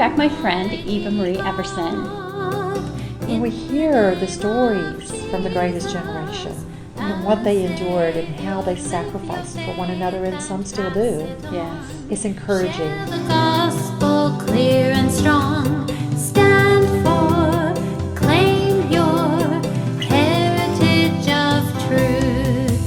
back, my friend, Eva Marie Everson. When we hear the stories from the greatest generation and what they endured and how they sacrificed for one another, and some still do, Yes. it's encouraging. The gospel clear and strong. Stand for, claim your heritage of truth.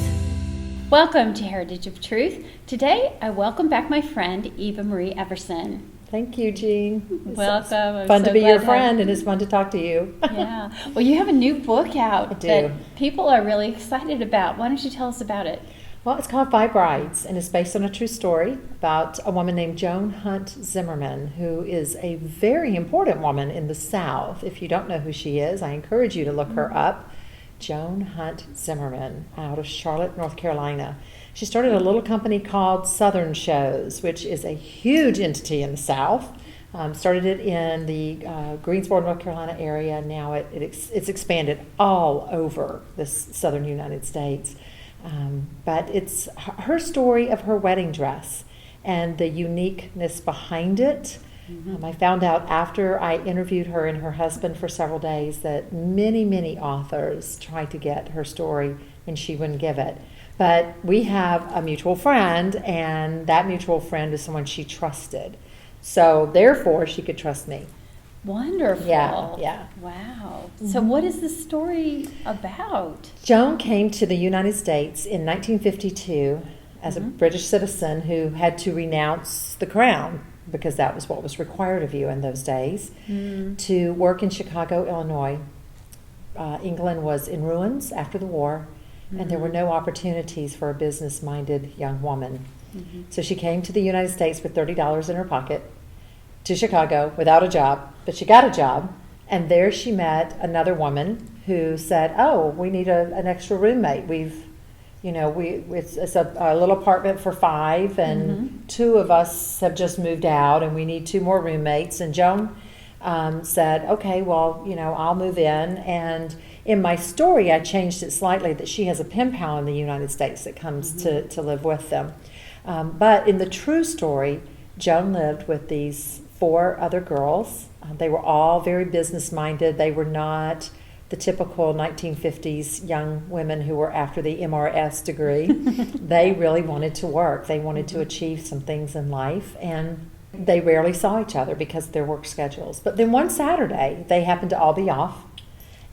Welcome to Heritage of Truth. Today, I welcome back my friend, Eva Marie Everson. Thank you, Jean. Welcome. I'm It's fun so to be glad your to friend, and it's fun to talk to you. Yeah. Well, you have a new book out I do. that people are really excited about. Why don't you tell us about it? Well, it's called Five Brides, and it's based on a true story about a woman named Joan Hunt Zimmerman, who is a very important woman in the South. If you don't know who she is, I encourage you to look her up. Joan Hunt Zimmerman, out of Charlotte, North Carolina. She started a little company called Southern Shows, which is a huge entity in the South. Started it in the Greensboro, North Carolina area. Now it's expanded all over the southern United States. But it's her story of her wedding dress and the uniqueness behind it. I found out after I interviewed her and her husband for several days that many authors tried to get her story and she wouldn't give it. But we have a mutual friend, and that mutual friend is someone she trusted. So therefore, she could trust me. Wonderful. Yeah. Wow. So what is the story about? Joan came to the United States in 1952 as a British citizen who had to renounce the crown, because that was what was required of you in those days, to work in Chicago, Illinois. England was in ruins after the war, and there were no opportunities for a business-minded young woman. So she came to the United States with $30 in her pocket to Chicago without a job, but she got a job, and there she met another woman who said, "Oh, we need an extra roommate. It's a little apartment for 5, and 2 of us have just moved out, and we need 2 more roommates." And Joan said, "Okay, well, I'll move in." And in my story, I changed it slightly that she has a pen pal in the United States that comes to live with them. But in the true story, Joan lived with these 4 other girls. They were all very business-minded. They were not the typical 1950s young women who were after the MRS degree. They really wanted to work. They wanted to achieve some things in life, and they rarely saw each other because of their work schedules. But then one Saturday, they happened to all be off,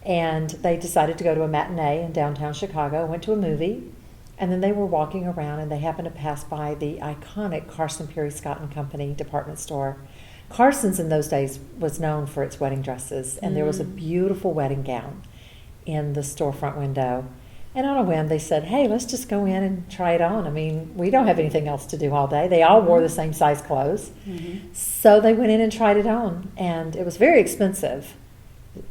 and they decided to go to a matinee in downtown Chicago, went to a movie, and then they were walking around, and they happened to pass by the iconic Carson Pirie Scott & Company department store. Carson's in those days was known for its wedding dresses, and there was a beautiful wedding gown in the storefront window. And on a whim, they said, "Hey, let's just go in and try it on. I mean, we don't have anything else to do all day." They all wore the same size clothes. So they went in and tried it on, and it was very expensive,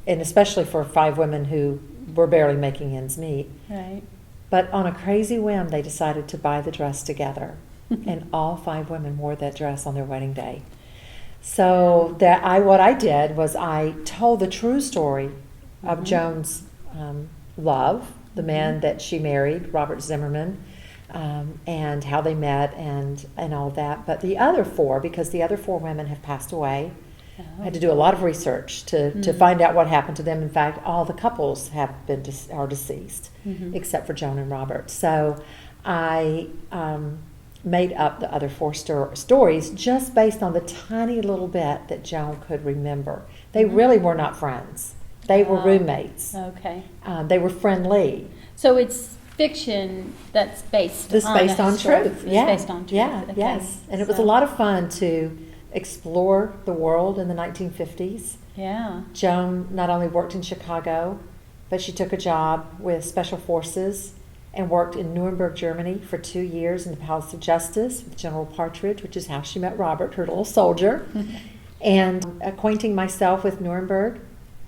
and especially for 5 women who were barely making ends meet. Right. But on a crazy whim, they decided to buy the dress together, and all 5 women wore that dress on their wedding day. So what I did was I told the true story of Joan's love, the man that she married, Robert Zimmerman, and how they met and all that. But the other 4, because the other 4 women have passed away, I had to do a lot of research to find out what happened to them. In fact, all the couples are deceased, except for Joan and Robert. So I made up the other 4 stories just based on the tiny little bit that Joan could remember. They really were not friends. They were roommates. Okay. They were friendly. So it's fiction that's based This on based a on historic- truth. It's Yeah. based on truth. Yeah. Okay. Yes. And it was So- a lot of fun to explore the world in the 1950s. Yeah. Joan not only worked in Chicago, but she took a job with Special Forces and worked in Nuremberg, Germany for 2 years in the Palace of Justice with General Partridge, which is how she met Robert, her little soldier. And acquainting myself with Nuremberg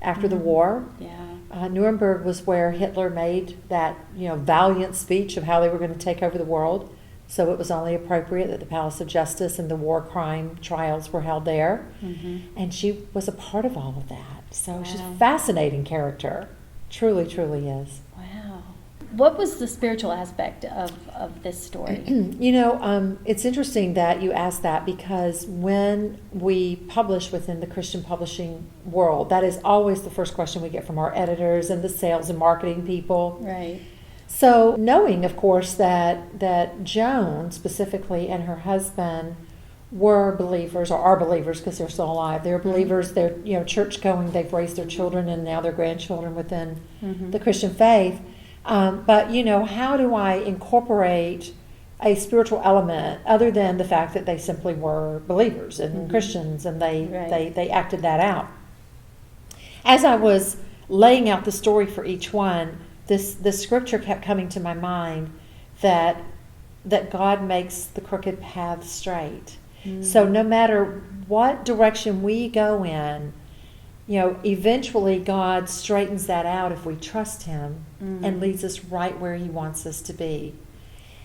after the war. Yeah. Nuremberg was where Hitler made that valiant speech of how they were going to take over the world. So it was only appropriate that the Palace of Justice and the war crime trials were held there. And she was a part of all of that. So she's a fascinating character. Truly, truly is. Wow. what was the spiritual aspect of this story? It's interesting that you asked that, because when we publish within the Christian publishing world, that is always the first question we get from our editors and the sales and marketing people. Right. So knowing, of course, that Joan specifically and her husband were believers, or are believers because they're still alive. They're believers. They're church going. They've raised their children and now their grandchildren within the Christian faith. But how do I incorporate a spiritual element other than the fact that they simply were believers and Christians, and they acted that out? As I was laying out the story for each one, this scripture kept coming to my mind that God makes the crooked path straight. So no matter what direction we go in, eventually God straightens that out if we trust Him and leads us right where He wants us to be.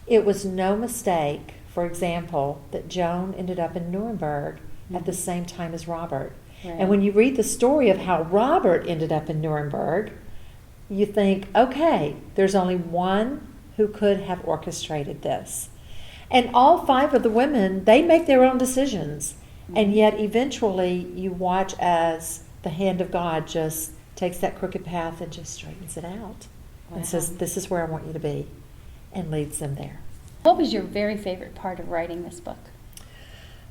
It was no mistake, for example, that Joan ended up in Nuremberg at the same time as Robert. Right. And when you read the story of how Robert ended up in Nuremberg, you think, okay, there's only one who could have orchestrated this. And all 5 of the women, they make their own decisions. And yet eventually you watch as the hand of God just takes that crooked path and just straightens it out. Wow. And says, this is where I want you to be, and leads them there. What was your very favorite part of writing this book?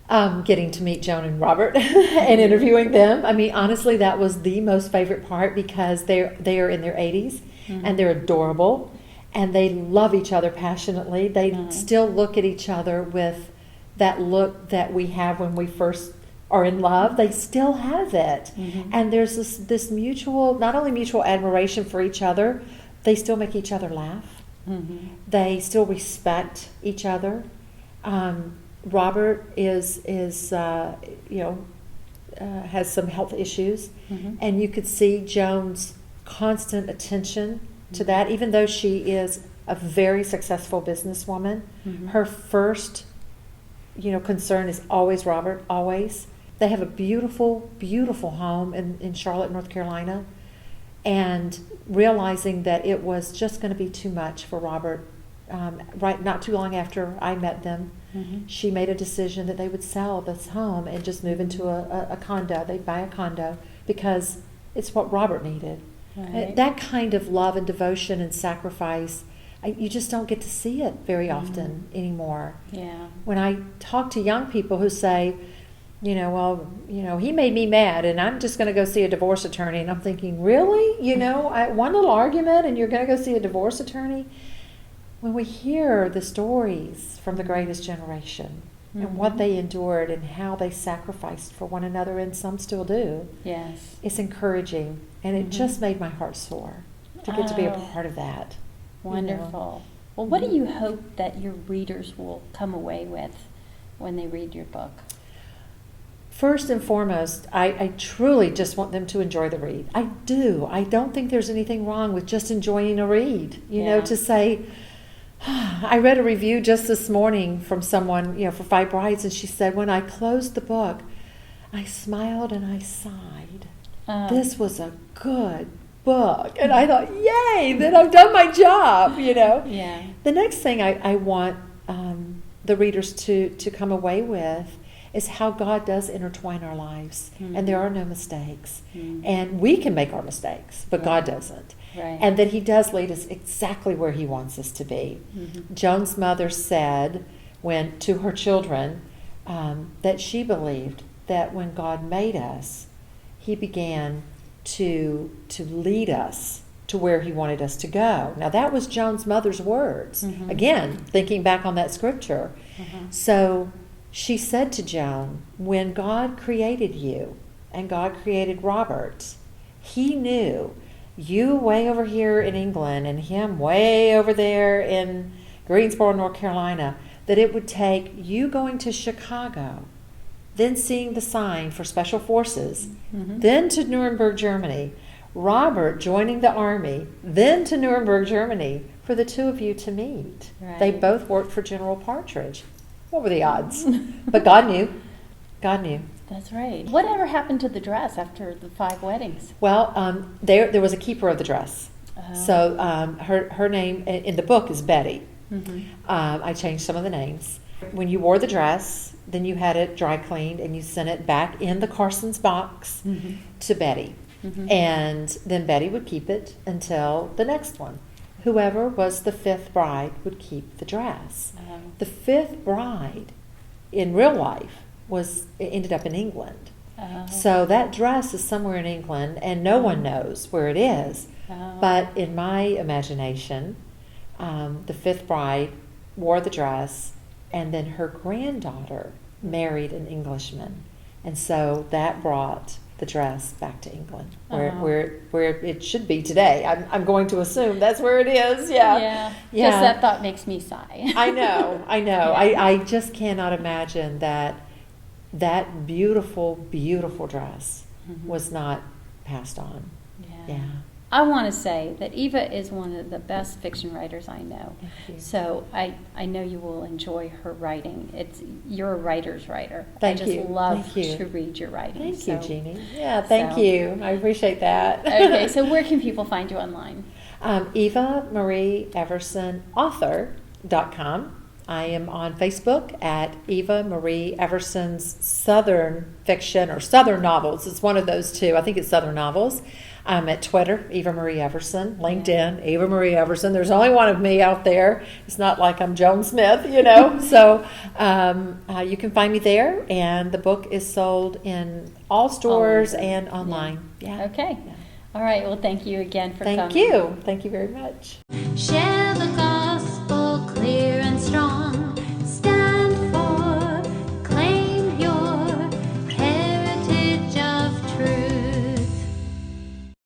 Getting to meet Joan and Robert and interviewing them. I mean, honestly, that was the most favorite part, because they are in their 80s and they're adorable. And they love each other passionately. They still look at each other with that look that we have when we first are in love. They still have it. And there's this mutual, not only mutual admiration for each other, they still make each other laugh. They still respect each other. Robert has some health issues. And you could see Joan's constant attention to that, even though she is a very successful businesswoman. Her first, concern is always Robert, always. They have a beautiful, beautiful home in Charlotte, North Carolina, and realizing that it was just going to be too much for Robert, not too long after I met them, she made a decision that they would sell this home and just move into a condo. They'd buy a condo because it's what Robert needed. Right. That kind of love and devotion and sacrifice, you just don't get to see it very often anymore. Yeah. When I talk to young people who say, he made me mad and I'm just going to go see a divorce attorney, and I'm thinking, really? One little argument and you're going to go see a divorce attorney? When we hear the stories from the greatest generation and what they endured and how they sacrificed for one another, and some still do, Yes. it's encouraging. And it just made my heart soar to get to be a part of that. Wonderful. Well, what do you hope that your readers will come away with when they read your book? First and foremost, I truly just want them to enjoy the read. I do. I don't think there's anything wrong with just enjoying a read. To say, I read a review just this morning from someone, for 5 Brides, and she said, when I closed the book, I smiled and I sighed. This was a good book. And I thought, yay, then I've done my job, Yeah. The next thing I want the readers to come away with is how God does intertwine our lives. And there are no mistakes. And we can make our mistakes, but God doesn't. Right. And that He does lead us exactly where He wants us to be. Joan's mother said to her children that she believed that when God made us, He began to lead us to where He wanted us to go. Now that was Joan's mother's words. Again, thinking back on that scripture. So she said to Joan, when God created you and God created Robert, He knew you way over here in England and him way over there in Greensboro, North Carolina, that it would take you going to Chicago, then seeing the sign for Special Forces, then to Nuremberg, Germany, Robert joining the army, then to Nuremberg, Germany, for the two of you to meet. Right. They both worked for General Partridge. What were the odds? But God knew. God knew. That's right. Whatever happened to the dress after the 5 weddings? Well, there was a keeper of the dress. So her name in the book is Betty. Mm-hmm. I changed some of the names. When you wore the dress, then you had it dry cleaned and you sent it back in the Carson's box Mm-hmm. to Betty. Mm-hmm. And then Betty would keep it until the next one. Whoever was the fifth bride would keep the dress. The fifth bride in real life ended up in England. So that dress is somewhere in England and no one knows where it is. But in my imagination, the fifth bride wore the dress, and then her granddaughter married an Englishman, and so that brought the dress back to England, where it should be today. I'm going to assume that's where it is. Yeah. Just that thought makes me sigh. I know. Yeah. I just cannot imagine that beautiful, beautiful dress Mm-hmm. was not passed on. Yeah. I want to say that Eva is one of the best fiction writers I know. Thank you. So I know you will enjoy her writing. You're a writer's writer. Thank I just you. love Thank you. to read your writing. Thank you, So- Jeannie. Yeah, thank so- you. I appreciate that. Okay, so where can people find you online? Eva Marie Everson author.com. I am on Facebook at Eva Marie Everson's Southern Fiction or Southern Novels. It's one of those two. I think it's Southern Novels. I'm at Twitter, Eva Marie Everson. LinkedIn, Eva Marie Everson. There's only one of me out there. It's not like I'm Joan Smith, you know. So you can find me there, and the book is sold in all stores and online. Yeah. Okay. Yeah. All right. Well, thank you again for Thank coming. you. Thank you very much. Share